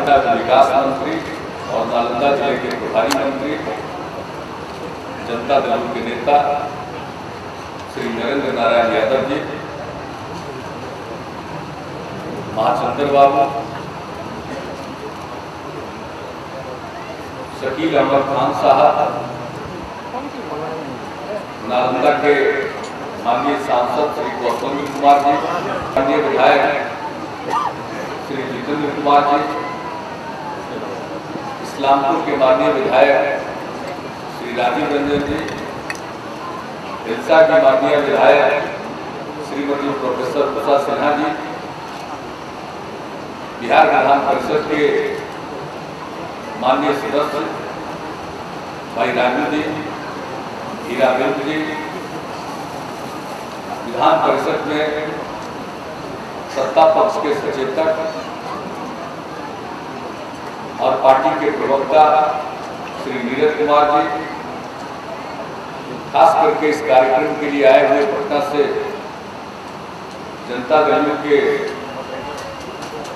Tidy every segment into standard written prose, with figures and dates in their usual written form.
ग्रामीण विकास मंत्री और नालंदा जिले के प्रभारी मंत्री, जनता दल के नेता श्री नरेंद्र नारायण यादव जी, महाचंद्र बाबू, शकील अहमद खान साहब, नालंदा के माननीय सांसद श्री गौतम कुमार जी, माननीय विधायक श्री जितेंद्र कुमार जी, इस्लामपुर के माननीय विधायक श्री राजीव रंजन जी, हिलसा की माननीय विधायक श्रीमती प्रोफेसर उषा सिन्हा जी, बिहार विधान परिषद के माननीय सदस्य भाई राजू जी, हीरा बेंद जी, विधान परिषद में सत्ता पक्ष के सचेतक और पार्टी के प्रवक्ता श्री नीरज कुमार जी, खास करके इस कार्यक्रम के लिए आए हुए पटना से जनता दल के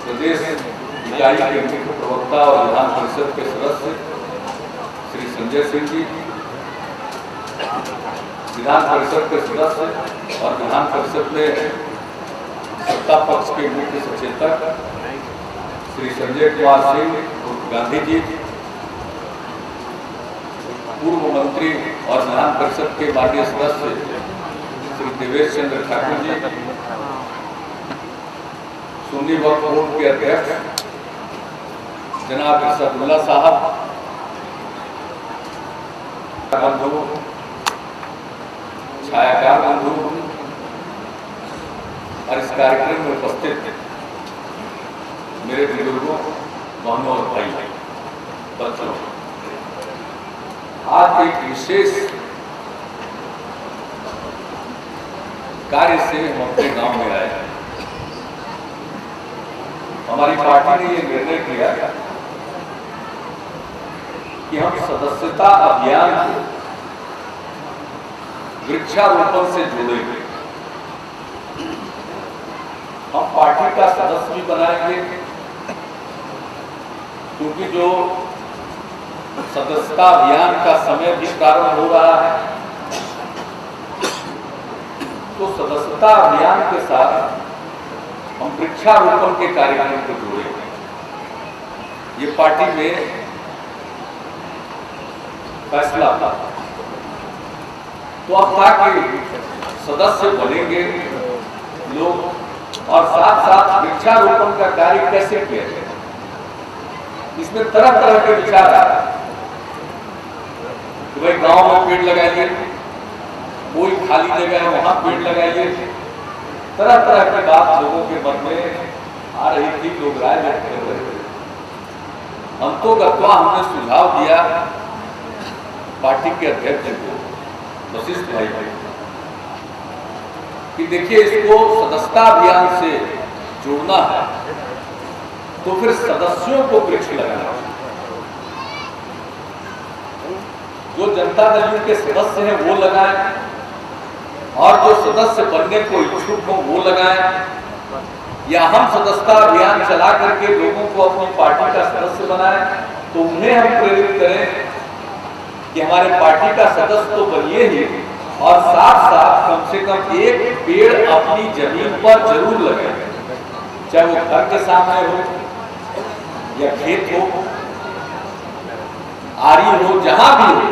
प्रदेश इकाई के मुख्य प्रवक्ता और विधान परिषद के सदस्य श्री संजय सिंह जी, विधान परिषद के सदस्य और विधान परिषद में सत्ता पक्ष के मुख्य सचेतक श्री संजय कुमार सिंह गांधी जी, पूर्व मंत्री और विधान परिषद के माननीय सदस्य श्री देवेश चंद्र ठाकुर जी, सुन्नी वक्फ बोर्ड के अध्यक्ष जनाब इरशादुल्ला साहब, बंधु, छायाकार बंधु और इस कार्यक्रम में उपस्थित मेरे बुजुर्गों, बहनों और भाई बच्चों, आज एक विशेष कार्य से हम अपने गांव में आए। हमारी पार्टी ने यह निर्णय किया कि हम सदस्यता अभियान को वृक्षारोपण से जोड़ेंगे। हम पार्टी का सदस्य भी बनाएंगे, क्योंकि जो सदस्यता अभियान का समय भी प्रारंभ हो रहा है, तो सदस्यता अभियान के साथ हम वृक्षारोपण के कार्यक्रम को जोड़ेंगे। ये पार्टी में फैसला था। तो अब था कि सदस्य बनेंगे लोग और साथ साथ वृक्षारोपण का कार्य कैसे किया जाए, इसमें तरह तरह के विचार आ रहे हैं कि भाई गांव में पेड़ लगाइए, कोई खाली जगह है वहां पेड़ लगाइए, तरह तरह की बात लोगों के मन में आ रही थी, लोग राय व्यक्त कर रहे थे। अंतोगत्वा हमने सुझाव दिया पार्टी के अध्यक्ष को, वशिष्ठ भाई को, कि देखिए इसको सदस्यता अभियान से जोड़ना है तो फिर सदस्यों को वृक्ष लगाना चाहिए। जो जनता दल के सदस्य हैं वो लगाएं और जो सदस्य बनने को इच्छुक हो वो लगाएं, या हम सदस्यता अभियान चला करके लोगों को अपनी पार्टी का सदस्य बनाएं, तो उन्हें हम प्रेरित करें कि हमारे पार्टी का सदस्य तो बनिए ही और साथ साथ कम से कम एक पेड़ अपनी जमीन पर जरूर लगाएं, चाहे वो घर के सामने हो या खेत हो, आरी हो, जहां भी हो,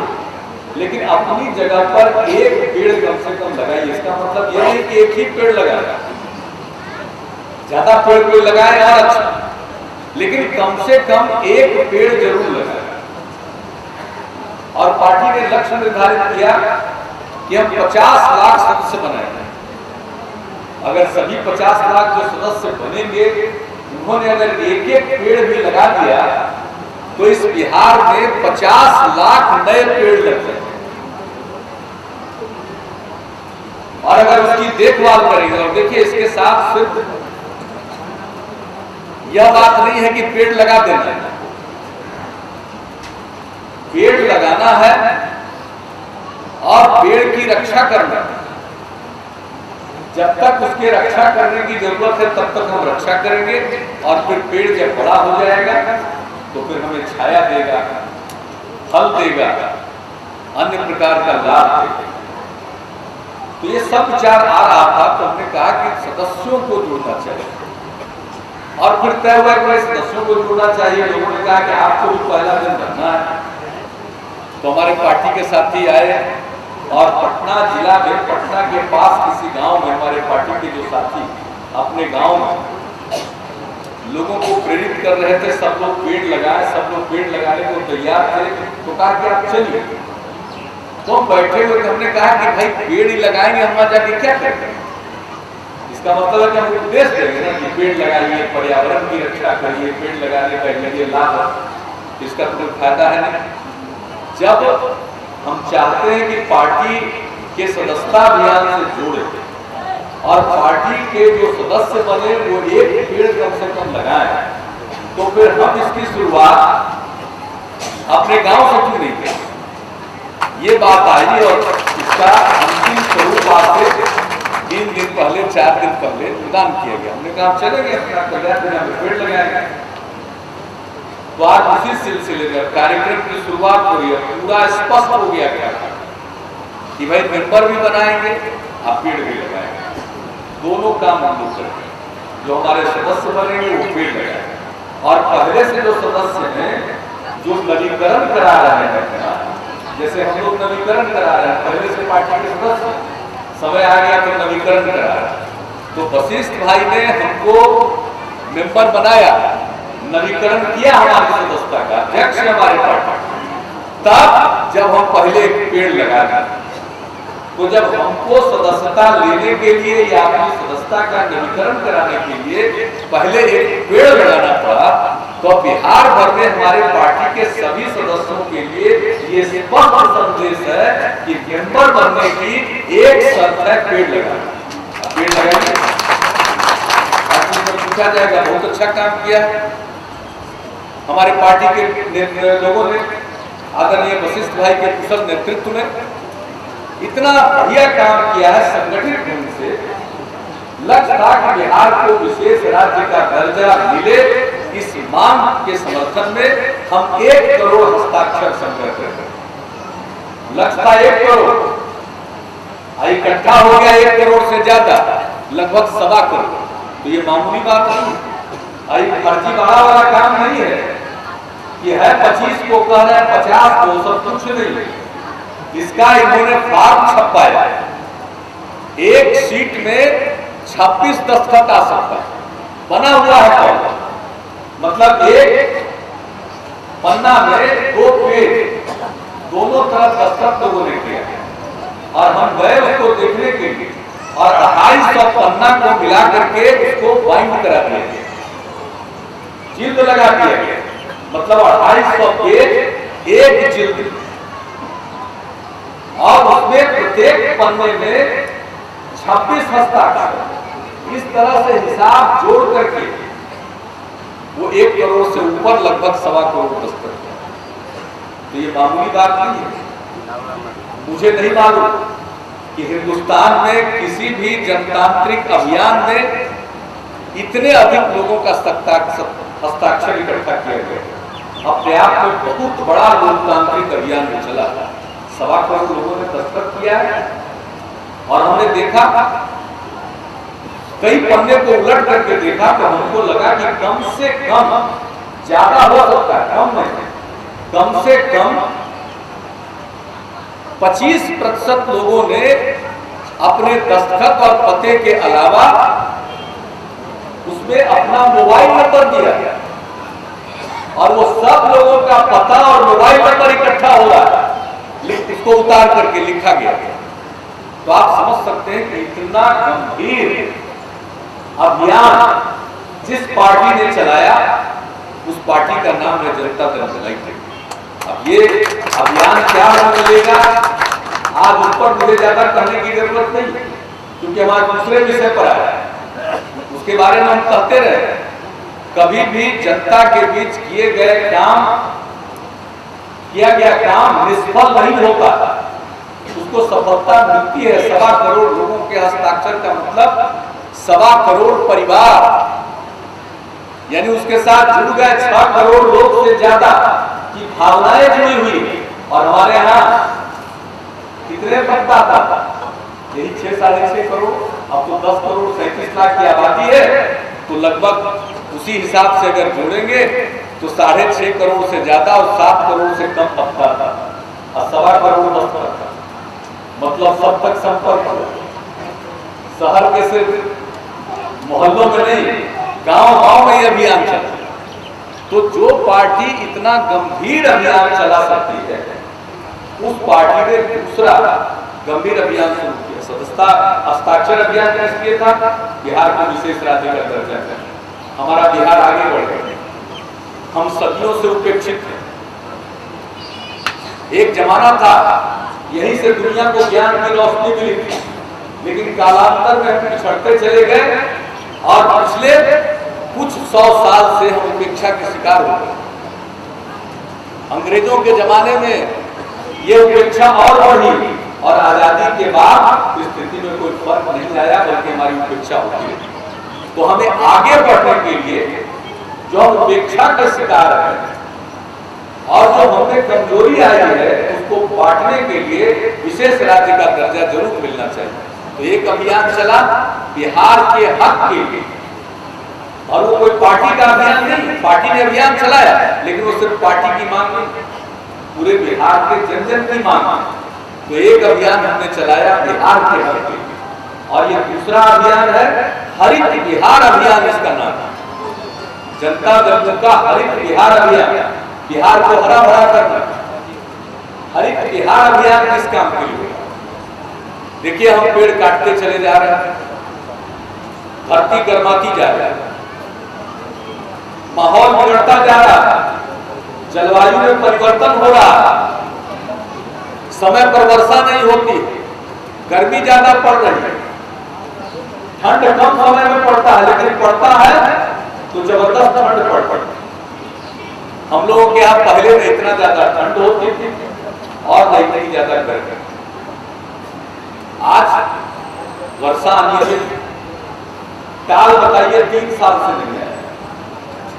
लेकिन अपनी जगह पर एक पेड़ कम से कम लगाइए। इसका मतलब यह है कि एक ही पेड़ लगाए, ज्यादा पेड़ कोई लगाए और अच्छा, लेकिन कम से कम एक पेड़ जरूर लगाए। और पार्टी ने लक्ष्य निर्धारित किया कि हम 50 लाख सदस्य बनाएंगे। अगर सभी 50 लाख जो सदस्य बनेंगे, उन्होंने अगर एक एक पेड़ भी लगा दिया तो इस बिहार में 50 लाख नए पेड़ लग जाएंगे। और अगर उसकी देखभाल करेंगे, और देखिए इसके साथ सिर्फ यह बात नहीं है कि पेड़ लगा देना है, पेड़ लगाना है और पेड़ की रक्षा करना है। जब तक उसके रक्षा करने की जरूरत है तब तक हम रक्षा करेंगे, और फिर पेड़ जब बड़ा हो जाएगा तो फिर हमें छाया देगा, फल देगा, अन्य प्रकार का लाभ देगा। तो ये सब विचार आ रहा था, तो हमने कहा कि सदस्यों को जोड़ना चाहिए, और फिर तय हुआ कि सदस्यों को जोड़ना चाहिए। लोगों ने कहा कि आपको भी पहला दिन रहना है। तो हमारे पार्टी के साथी आए, और पटना जिला में, पटना के पास किसी गांव में हमारे पार्टी के जो साथी अपने गांव में लोगों को प्रेरित कर रहे थे, सब लोग पेड़ लगाए, सब लोग पेड़ लगाने को तैयार थे। तो कहा कि आप चलिए। तो हम बैठे हुए थे, हमने कहा कि भाई पेड़ ही लगाएंगे, हम वहां जाके क्या करेंगे? इसका मतलब है कि हम उपदेश देंगे ना कि पेड़ लगाइए, पर्यावरण की रक्षा करिए, पेड़ लगाने का ये लाभ, इसका कोई फायदा है नहीं। जब हम चाहते हैं कि पार्टी के सदस्यता अभियान से जोड़े, और पार्टी के जो सदस्य बने वो एक पेड़ कम से कम लगाएं, तो फिर हम इसकी शुरुआत अपने गांव से क्यों नहीं करें? ये बात आई, और इसका अंतिम स्वरूप आज से 3 दिन पहले, 4 दिन पहले प्रदान किया गया। हमने कहा चलेंगे अपना कल्याण में पेड़ लगाएंगे। तो आज उसी सिलसिले में कार्यक्रम की शुरुआत हो रही है। पूरा स्पष्ट हो गया क्या कि भाई मेंबर भी बनाएंगे, आप पेड़ भी लगाएंगे, दोनों काम हम लोग करेंगे। जो हमारे सदस्य बनेंगे वो पेड़ लगाएंगे, और पहले से जो सदस्य हैं जो नवीकरण करा रहे हैं, जैसे हम लोग नवीकरण करा रहे हैं, पहले से पार्टी के सदस्य, समय आ गया तो नवीकरण करा रहे हैं। तो वशिष्ठ भाई ने हमको मेंबर बनाया, नवीकरण किया हमारी सदस्यता का, अध्यक्ष हमारे पार्टी। तब जब हम पहले पेड़ लगा दिए, तो जब हमको सदस्यता लेने के लिए या अपनी सदस्यता का नवीकरण कराने के लिए पहले एक पेड़ लगाना पड़ा, तो बिहार भर में हमारे पार्टी के सभी सदस्यों के लिए ये स्पष्ट संदेश है कि मेंबर बनने की एक शर्त है पेड़ लगाना। पेड़ लगाइए, पूछा जाएगा बहुत अच्छा काम किया हमारे पार्टी के लोगों ने, आदरणीय वशिष्ठ भाई के कुशल नेतृत्व में इतना बढ़िया काम किया है संगठित ढंग से। लक्ष्य था कि बिहार को विशेष राज्य का दर्जा मिले, इस मांग के समर्थन में हम 1 करोड़ हस्ताक्षर संग्रह करें। लक्ष्य था 1 करोड़, इकट्ठा हो गया 1 करोड़ से ज्यादा, लगभग 1.25 करोड़। तो ये मामूली बात नहीं, फर्जीवाड़ा वाला काम नहीं है कि है 25 को कह रहे हैं 50 को, सब कुछ नहीं। इसका इन्होंने फॉर्म छपाया, एक सीट में 26 दस्तखत आ सकता है, बना हुआ है फॉर्म। मतलब एक पन्ना में 2 पेज, दोनों तरफ दस्तखत लोगों ने किया, और हम गए उसको देखने के लिए, और 250 पन्ना को मिला करके उसको बाइंड करा दिया गया, जिल्द लगा दिया गया। मतलब 250 पेज एक जिल्द, और उसमें प्रत्येक पन्ने में 26 हस्ताक्षर। इस तरह से हिसाब जोड़ करके वो 1 करोड़ से ऊपर लगभग 1.25 करोड़ दस्तखत। तो ये मामूली बात नहीं है। मुझे नहीं मालूम कि हिंदुस्तान में किसी भी जनतांत्रिक अभियान में इतने अधिक लोगों का हस्ताक्षर इकट्ठा किया गया। अपने आप में बहुत बड़ा लोकतांत्रिक अभियान में चला, 1.25 करोड़ लोगों ने दस्तखत किया है। और हमने देखा, कई पन्ने को उलट करके देखा, तो हमको लगा कि कम से कम, ज्यादा हो सकता है, कम नहीं, कम से कम 25% लोगों ने अपने दस्तखत और पते के अलावा उसमें अपना मोबाइल नंबर दिया, और वो सब लोगों का पता और मोबाइल नंबर इकट्ठा हो रहा है, इसको उतार करके लिखा गया। तो आप समझ सकते हैं कि इतना गंभीर अभियान जिस पार्टी ने चलाया, उस पार्टी का नाम है जनता दल यूनाइटेड। अब ये अभियान क्या मिलेगा, आज उस पर मुझे ज्यादा कहने की जरूरत नहीं, क्योंकि हमारे दूसरे विषय पर आया, उसके बारे में हम कहते रहे। कभी भी जनता के बीच किए गए काम, किया गया काम निष्फल नहीं होता। उसको सफलता मिलती है। 1.25 करोड़ लोगों के हस्ताक्षर का मतलब 1.25 करोड़ परिवार, यानी उसके साथ जुड़ गए 6 करोड़ लोग से ज्यादा की भावनाएं जुड़ी हुई। और हमारे यहाँ कितने मतदाता था? यही 6 साढ़े 6 करोड़। अब तो 10 करोड़ 37 लाख की आबादी है, तो लगभग उसी हिसाब से अगर जोड़ेंगे तो 6.5 करोड़ से ज्यादा और 7 करोड़ से कम मतदाता और 1.25 करोड़ मतदाता, मतलब सब तक संपर्क। शहर के सिर्फ मोहल्लों में नहीं, गांव-गांव में ये अभियान चला। तो जो पार्टी इतना गंभीर अभियान चला सकती है, उस पार्टी ने दूसरा गंभीर अभियान शुरू किया। सदस्यता हस्ताक्षर अभियान का इसलिए था बिहार को विशेष राज्य का दर्जा है। हमारा बिहार आगे बढ़ गया, हम सदियों से उपेक्षित थे। एक जमाना था यही से दुनिया को ज्ञान की रोशनी मिली थी, लेकिन कालांतर में हम पिछड़ते चले गए और पिछले कुछ 100 साल से हम उपेक्षा के शिकार हो गए। अंग्रेजों के जमाने में ये उपेक्षा और बढ़ी और आजादी के बाद स्थिति में कोई फर्क नहीं आया, बल्कि हमारी उपेक्षा होती है। तो हमें आगे बढ़ने के लिए जो हम उपेक्षा के शिकार हैं और जो हमें कमजोरी आई है, उसको बांटने के लिए विशेष राज्य का दर्जा जरूर मिलना चाहिए। तो एक अभियान चला बिहार के हक के लिए, और वो कोई पार्टी का अभियान नहीं, पार्टी ने अभियान चलाया लेकिन वो सिर्फ पार्टी की मांग नहीं, पूरे बिहार के जन जन की मांग। तो एक अभियान हमने चलाया बिहार के हक के लिए, और ये दूसरा अभियान है हरित बिहार अभियान, इसका नाम है जनता दल का हरित बिहार अभियान। बिहार को हरा भरा करना। हरित बिहार अभियान किस काम के लिए? देखिए, हम पेड़ काटते चले जा रहे हैं, धरती गर्माती जा रही है, माहौल बिगड़ता जा रहा है, जलवायु में परिवर्तन हो रहा है, समय पर वर्षा नहीं होती, गर्मी ज्यादा पड़ रही है, ठंड कम समय में पड़ता है, लेकिन पड़ता है तो जबरदस्त ठंड पड़ती है। हम लोगों के यहाँ पहले में इतना ज्यादा ठंड होती थी और नहीं ज्यादा गर्मी। आज वर्षा अनियमित, काल बताइए 3 साल से नहीं आया।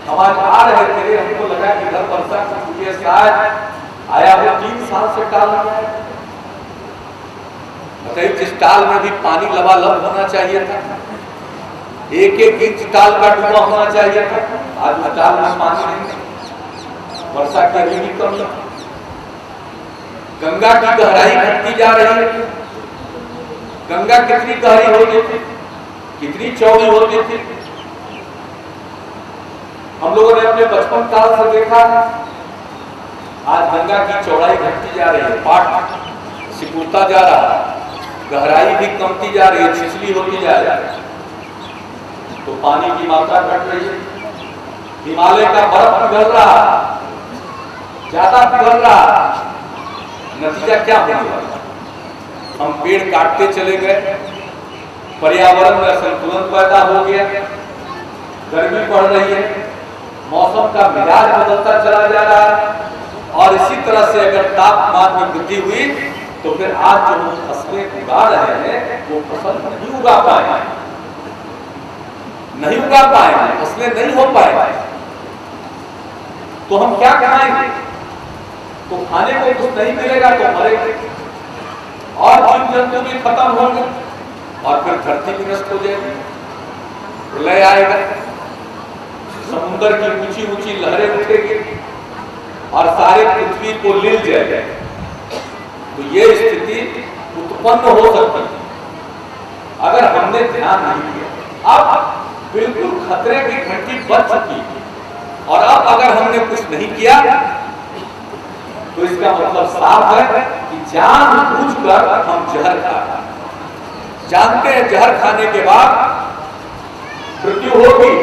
हम आज आ रहे थे, हमको लगा कि इधर वर्षा की शायद आया हो, 3 साल से काल नहीं आया। बताइए, जिस टाल में भी पानी लबालब होना चाहिए था, 1-1 इंच टाल का डूबा होना चाहिए था, आज उस टाल में पानी नहीं। वर्षा की अभी भी कमी। गंगा की गहराई घटती जा रही है। गंगा कितनी गहरी होती थी, कितनी चौड़ी होती थी, हम लोगों ने अपने बचपन काल से देखा। आज गंगा की चौड़ाई घटती जा रही है, पाट सिकुड़ता जा रहा है, गहराई भी कमती जा रही है, छिछली होती जा रही है, तो पानी की मात्रा घट रही है। हिमालय का बर्फ पिघल रहा है, ज्यादा पिघल रहा है। नतीजा क्या होगा? हम पेड़ काटते चले गए, पर्यावरण में असंतुलन पैदा हो गया, गर्मी बढ़ रही है, मौसम का मिजाज बदलता चला जा रहा है, और इसी तरह से अगर तापमान में वृद्धि हुई तो फिर आज जो हम फसलें उगा रहे हैं वो फसल नहीं उगा पाएंगे, नहीं उगा पाएंगे, फसलें नहीं हो पाएंगे, तो हम क्या खाएंगे? तो खाने को कुछ नहीं मिलेगा तो मरेंगे, और जीव जंतु भी खत्म होंगे, और फिर धरती भी नष्ट हो जाएगी, प्रलय आएगा, समुद्र की ऊंची ऊंची लहरें उठेगी और सारे पृथ्वी को लील जाएगा। तो ये स्थिति उत्पन्न हो सकती है अगर हमने ध्यान नहीं दिया। अब बिल्कुल खतरे की घंटी बज चुकी है, और अब अगर हमने कुछ नहीं किया तो इसका मतलब साफ है कि जानबूझकर हम जहर खा रहे हैं। जानते हैं जहर खाने के बाद मृत्यु होगी,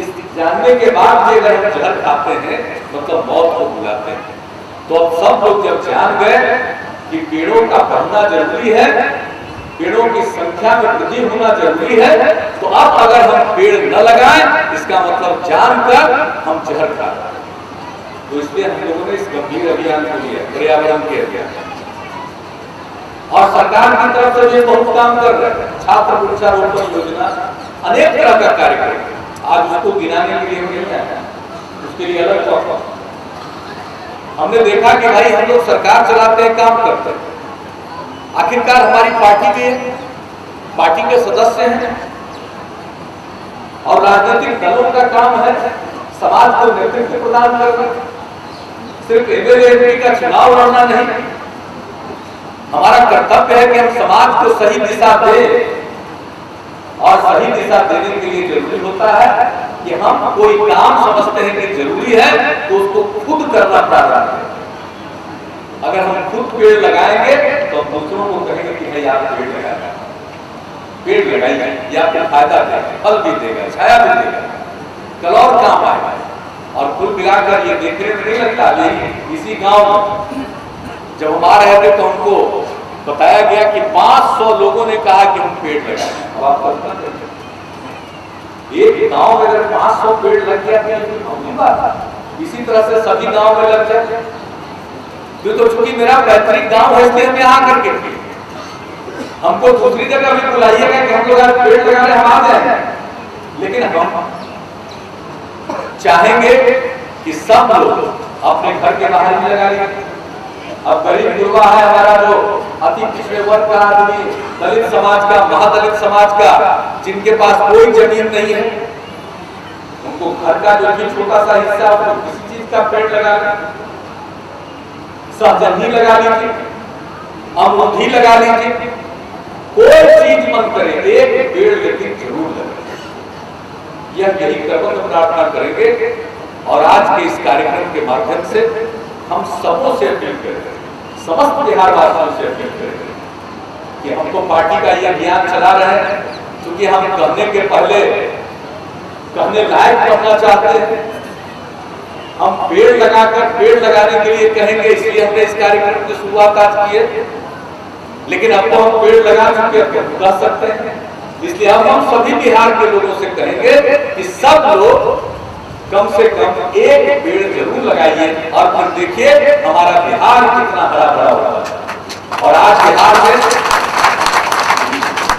इस जानने के बाद भी अगर हम जहर खाते हैं मतलब मौत को बुलाते हैं। तो अब सब लोग जब जान गए कि पेड़ों का बढ़ना जरूरी है, पेड़ों की संख्या में वृद्धि होना जरूरी है, तो अब अगर हम पेड़ न लगाएं इसका मतलब जानकर हम जहर खा रहे हैं। तो इसलिए हम लोगों ने इस गंभीर अभियान को लिया, पर्यावरण के अभियान। और सरकार की तरफ से भी बहुत काम कर रहे हैं। छात्र वृक्षारोपण योजना, अनेक तरह का कार्यक्रम, आज उसको गिनाने के लिए नहीं आया, उसके लिए अलग वक्त। हमने देखा कि भाई हम लोग सरकार चलाते हैं, काम करते हैं, आखिरकार हमारी पार्टी के सदस्य हैं और राजनीतिक दलों का काम है समाज को नेतृत्व प्रदान करना, सिर्फ एमएलए का चुनाव लड़ना नहीं। हमारा कर्तव्य है कि हम समाज को सही दिशा दें, और सही दिशा देने के लिए जरूरी होता है कि हम कोई काम समझते हैं कि जरूरी है तो उसको खुद करना प्रारंभ करें। अगर हम खुद पेड़ लगाएंगे तो दूसरों को कहेंगे कि भाई आप पेड़ लगाएं, पेड़ लगाइए, या आपको फायदा देगा, फल भी देगा, छाया भी देगा, कल और काम आएगा। और कुल मिलाकर ये देखने में नहीं लगता, लेकिन इसी गांव में जब हम आ रहे थे तो हमको बताया गया कि 500 लोगों ने कहा कि हम पेड़ लगाएं। अब आप कल्पना करें, एक गांव में अगर 500 पेड़ लग गया तो इसी तरह से सभी गांव में लग जाए। तो चूंकि मेरा पैतृक गांव है इसलिए हम यहाँ करके, हमको दूसरी जगह भी बुलाइएगा कि हम लोग आज पेड़ लगाने हम आ जाए, लेकिन हम चाहेंगे कि सब लोग अपने घर के बाहर भी लगा लें। अब गरीब युवा है हमारा, जो अति पिछड़े वर्ग का आदमी, दलित समाज का, महादलित समाज का, जिनके पास कोई जमीन नहीं है, उनको घर का जो भी छोटा सा हिस्सा है किसी चीज का पेड़ लगा लें, सहजन लगा लीजिए, अमरूद लगा लीजिए, कोई चीज मन करे, एक पेड़ लेकिन जरूर लगे। यही कर्म प्रार्थना करेंगे। और आज के इस कार्यक्रम के माध्यम से हम सबों से अपील करेंगे, समस्त बिहार वासियों से अपील करेंगे कि हम तो पार्टी का ये अभियान चला रहे हैं, क्योंकि हम कहने के पहले कहने लायक बनना चाहते हैं। हम पेड़ लगाकर पेड़ लगाने के लिए कहेंगे, इसलिए हमने इस कार्यक्रम की शुरुआत आज की है। लेकिन अब तो हम पेड़ लगा चुके हैं, कह सकते हैं, इसलिए अब हम सभी बिहार के लोगों से कहेंगे कि सब लोग कम से कम एक पेड़ जरूर लगाइए, और फिर देखिए हमारा बिहार कितना हरा भरा होगा। और आज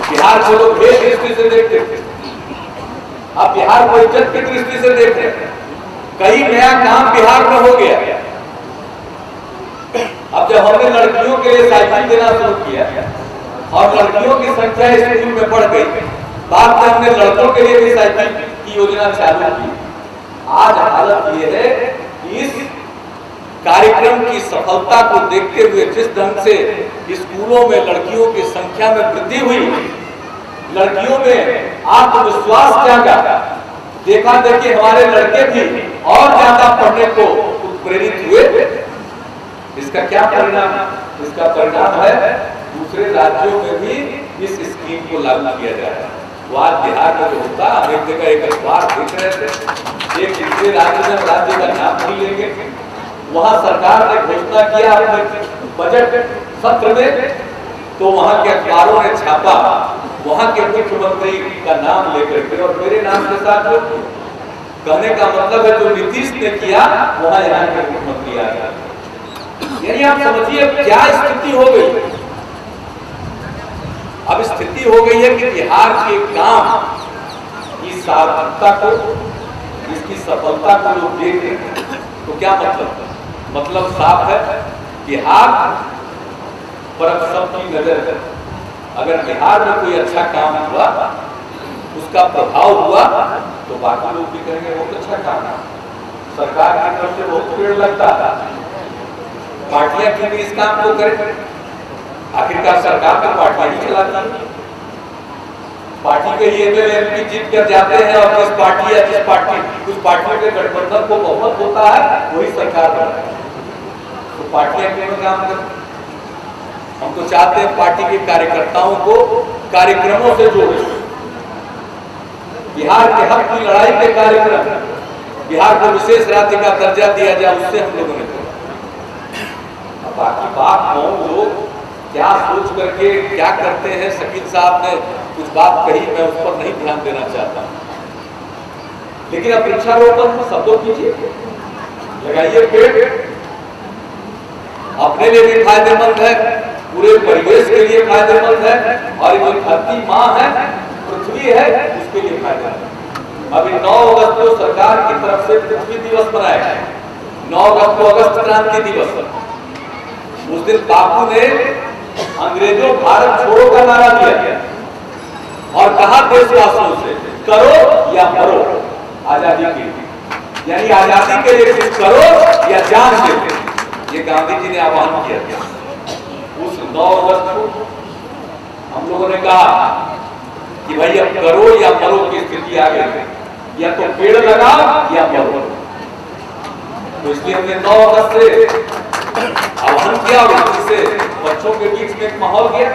बिहार को लोग भेद दृष्टि से देखते थे, अब बिहार को इज्जत की दृष्टि से देख रहे हैं। कई नया काम बिहार में हो गया। अब जब हमने लड़कियों के लिए साइकिल देना शुरू किया और लड़कियों की संख्या स्कूल में बढ़ गई, बाद में हमने लड़कों के लिए भी साइकिल की योजना चालू की। आज हालत ये है कि इस कार्यक्रम की सफलता को देखते हुए जिस ढंग से स्कूलों में लड़कियों की संख्या में वृद्धि हुई, लड़कियों में आत्मविश्वास जागा, देखा देखिए हमारे लड़के भी और ज्यादा पढ़ने को प्रेरित हुए। इसका क्या परिणाम? इसका परिणाम है दूसरे राज्यों में भी इस स्कीम को लागू किया जाए। तो आज बिहार में जो होता, हम एक जगह एक अखबार देख रहे थे, एक दूसरे राज्य में राज्य का नाम नहीं लेंगे, वहां सरकार ने घोषणा किया अपने बजट सत्र में, तो वहां के अखबारों ने छापा वहां के मुख्यमंत्री का नाम लेकर के और मेरे नाम के साथ। कहने का मतलब है जो नीतीश ने किया वहां यहाँ के मुख्यमंत्री आ गया। यानी आप समझिए क्या स्थिति हो गई। अब स्थिति हो गई है कि बिहार के काम की सार्थकता को, इसकी सफलता को लोग देख रहे हैं। तो क्या मतलब साफ है, बिहार पर सबकी नजर है। अगर बिहार में कोई अच्छा काम हुआ, उसका प्रभाव हुआ, तो बाकी लोग भी कहेंगे बहुत अच्छा काम है, सरकार की तरफ से बहुत पेड़ लगता है, पार्टियां क्यों इस काम को करें? आखिरकार सरकार तो पार्टियां ही चलाती है। पार्टी के ही एमएलए एमपी जीत कर जाते हैं और जिस पार्टी या जिस पार्टी कुछ पार्टियों के गठबंधन को बहुमत होता है वही सरकार बनती है। तो पार्टियां क्यों काम करती? हम तो चाहते हैं पार्टी के कार्यकर्ताओं को कार्यक्रमों से जोड़े। बिहार के हक की लड़ाई के कार्यक्रम, बिहार को विशेष राज्य का दर्जा दिया जाए, उससे हम लोगों ने अब बाकी बात कौन लोग क्या सोच करके क्या करते हैं। शकील साहब ने कुछ बात कही, मैं उस पर नहीं ध्यान देना चाहता, लेकिन अब वृक्षारोपण सब लोग कीजिए, लगाइए पेड़, अपने लिए भी फायदेमंद है, पूरे परिवेश के लिए फायदेमंद है, और जो धरती माँ है, पृथ्वी है, उसके लिए फायदेमंद है। अभी 9 अगस्त को सरकार की तरफ से पृथ्वी दिवस मनाया है। 9 अगस्त को अगस्त क्रांति दिवस। उस दिन बापू ने अंग्रेजों भारत छोड़ो का नारा दिया और कहा देशवासियों से, करो या मरो आजादी के लिए, यानी आजादी के लिए कुछ करो या जान दे। ये गांधी जी ने आह्वान किया था। उस 9 अगस्त को हम लोगों ने कहा कि भाई अब करो या मरो की स्थिति आ गई, या तो पेड़ लगाओ या मरो। तो इसलिए हमने 9 अगस्त से आह्वान किया, से बच्चों के बीच में एक माहौल गया।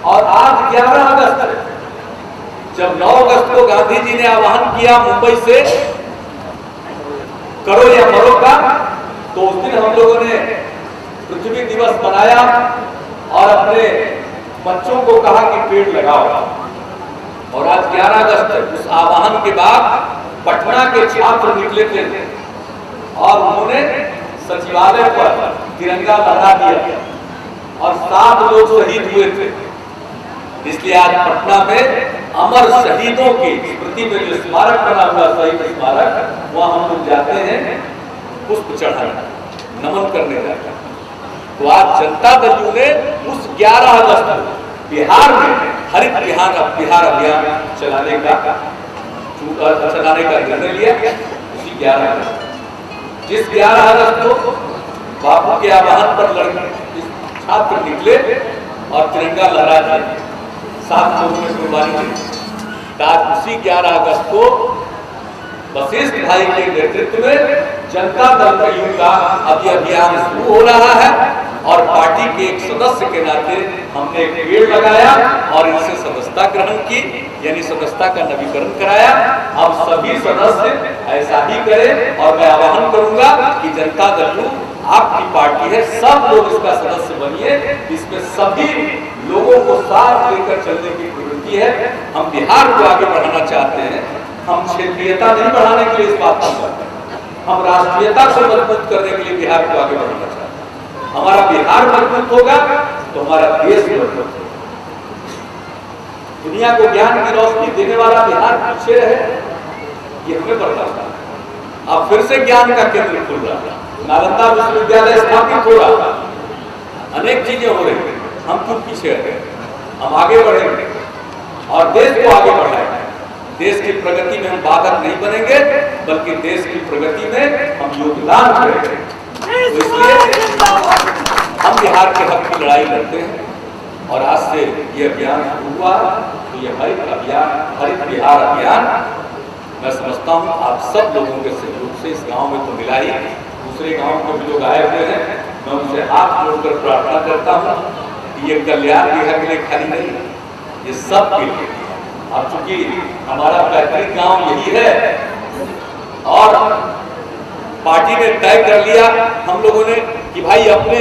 और आज 11 अगस्त, जब 9 अगस्त को गांधी जी ने आह्वान किया मुंबई से करो या मरो का, तो उस दिन हम लोगों ने पृथ्वी दिवस मनाया और अपने बच्चों को कहा कि पेड़ लगाओ। और आज 11 अगस्त उस आह्वान के बाद पटना के छात्र निकले थे और उन्होंने सचिवालय पर तिरंगा लहरा दिया और 7 लोग शहीद हुए थे। इसलिए आज पटना में अमर शहीदों की स्मृति में जो स्मारक बना हुआ, शहीद स्मारक, वहां हम लोग जाते हैं पुष्प चढ़ाने, नमन करने जाते हैं। तो आज जनता दल यू ने उस 11 अगस्त बिहार में हरित बिहार अभियान चलाने का निर्णय लिया। उसी 11 अगस्त, जिस 11 अगस्त को बापू के आह्वान पर छात्र निकले और तिरंगा लहरा दिया, 7 लोगों ने कुर्बानी दी। आज उसी 11 अगस्त को वशिष्ठ भाई के नेतृत्व में जनता दल यू का अभी अभियान शुरू हो रहा है। और पार्टी के एक सदस्य के नाते हमने एक पेड़ लगाया और इनसे सदस्यता ग्रहण की, यानी सदस्यता का नवीकरण कराया। अब सभी सदस्य ऐसा ही करें और मैं आह्वान करूंगा कि जनता दल यू आपकी पार्टी है, सब लोग इसका सदस्य बनिए। इसमें सभी लोगों को साथ लेकर चलने की प्रवृत्ति है। हम बिहार को आगे बढ़ाना चाहते हैं। हम क्षेत्रीयता नहीं बढ़ाने के लिए इस बात पर करते हैं, हम राष्ट्रीयता को मजबूत करने के लिए बिहार को आगे बढ़ाना चाहते हैं। हमारा बिहार मजबूत होगा तो हमारा देश मजबूत होगा। दुनिया को ज्ञान की रोशनी देने वाला बिहार पीछे रहे, ये हमें बर्दाश्त है। अब फिर से ज्ञान का केंद्र खुल रहा है, नालंदा विश्वविद्यालय स्थापित हो रहा है, अनेक चीजें हो रही हैं। हम क्यों पीछे रहे? हम आगे बढ़ेंगे और देश को आगे बढ़ाएंगे। देश की प्रगति में हम बाधक नहीं बनेंगे, बल्कि देश की प्रगति में हम योगदान करेंगे। तो इसलिए हम बिहार के हक की लड़ाई लड़ते हैं। और आज से ये अभियान शुरू हुआ, तो ये हरित बिहार अभियान मैं समझता हूँ आप सब लोगों के सहयोग से, इस गांव में तो मिला ही, दूसरे गांव के भी लोग आए हुए हैं, मैं उनसे हाथ जोड़कर प्रार्थना करता हूँ। ये कल्याण बिहार के लिए खाली नहीं, ये सब के लिए। अब चूंकि हमारा पैतृक गांव यही है और पार्टी ने तय कर लिया हम लोगों ने कि भाई अपने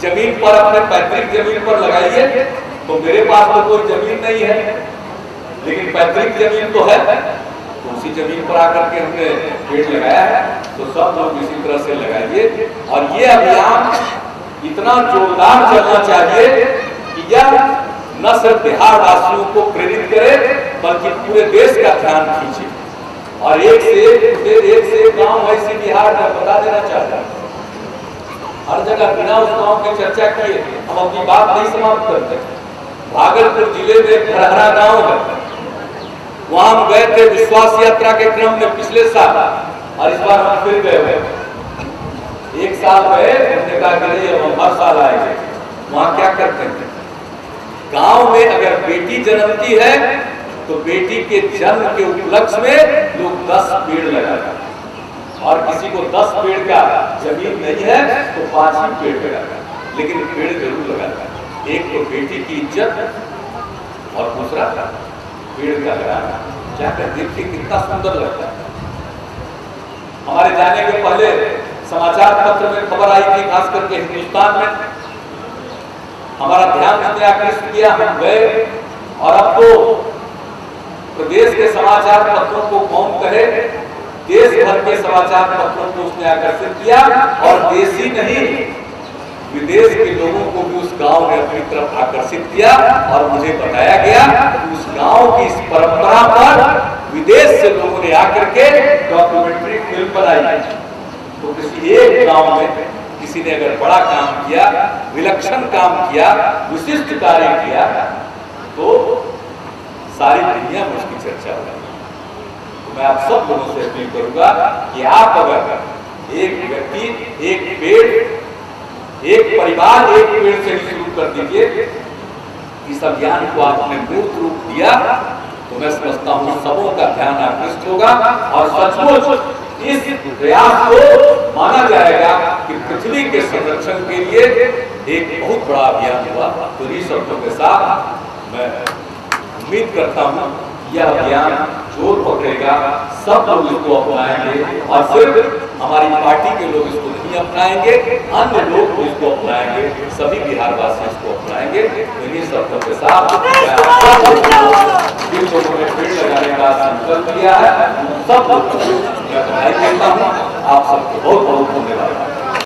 जमीन पर, अपने पैतृक जमीन पर लगाइए। तो मेरे पास तो कोई जमीन नहीं है, लेकिन पैतृक जमीन तो है, तो उसी जमीन पर आकर के हमने पेड़ लगाया है। तो सब लोग इसी तरह से लगाइए। और ये अभियान इतना जोरदार चलना चाहिए कि यह न सिर्फ बिहार वासियों को प्रेरित करे, बल्कि पूरे देश का ध्यान खींचे। और एक से एक गांव ऐसे बिहार में बता देना चाहता हूं, हर जगह बिना उस गांव की चर्चा किए हम अपनी बात नहीं समाप्त करते। भागलपुर जिले में खरहरा गांव है, वहां हम गए थे विश्वास यात्रा के क्रम में पिछले साल, और इस बार हम फिर गए हुए। एक साल गए, हमने कहा कि हम हर साल आएंगे। वहां क्या करते हैं, गांव में अगर बेटी जन्मती है तो बेटी के जन्म के उपलक्ष्य में लोग 10 पेड़ लगाते हैं। और किसी को 10 पेड़ का जमीन नहीं है तो 5 ही पेड़ लगाता है, लेकिन पेड़ जरूर लगाता है। एक तो बेटी की इज्जत और दूसरा पेड़ का लगाना। क्या देखिए कितना सुंदर लगता है। हमारे जाने के पहले समाचार पत्र में खबर आई थी, खास करके हिंदुस्तान में, हमारा ध्यान उसने आकर्षित किया। हम गए और अब तो प्रदेश के समाचार पत्रों को कौन कहे, देश भर के समाचार पत्रों को उसने आकर्षित किया। और देश ही नहीं, विदेश के लोगों को भी उस गांव ने अपनी तरफ आकर्षित किया और मुझे बताया गया कि उस गांव की इस परंपरा पर विदेश से लोगों ने आकर के डॉक्यूमेंट्री फिल्म बनाई। तो किसी एक गांव में किसी ने अगर बड़ा काम किया, विलक्षण काम किया, विशिष्ट कार्य किया, तो सारी दुनिया में उसकी चर्चा होगी। तो मैं आप सब लोगों से अपील करूंगा कि आप अगर एक व्यक्ति, एक पेड़, एक परिवार एक पेड़ से ही शुरू कर दीजिए, इस अभियान को आपने मूर्त रूप दिया, तो मैं समझता हूँ सबों का ध्यान आकृष्ट होगा और सचमुच इस प्रयास को माना जाएगा कि पृथ्वी के संरक्षण के लिए एक बहुत बड़ा अभियान हुआ। तो इन्हीं शब्दों के साथ मैं उम्मीद करता हूँ यह अभियान जोर पकड़ेगा, सब लोग इसको अपनाएंगे और सिर्फ हमारी पार्टी के लोग इसको नहीं अपनाएंगे, अन्य लोग इसको अपनाएंगे, सभी बिहारवासी इसको अपनाएंगे। तो इन्हीं शब्दों के साथ जिन लोगों ने पेड़ लगाने का संकल्प किया है, सब लोग मैं बधाई देता हूँ। आप सबको बहुत बहुत धन्यवाद।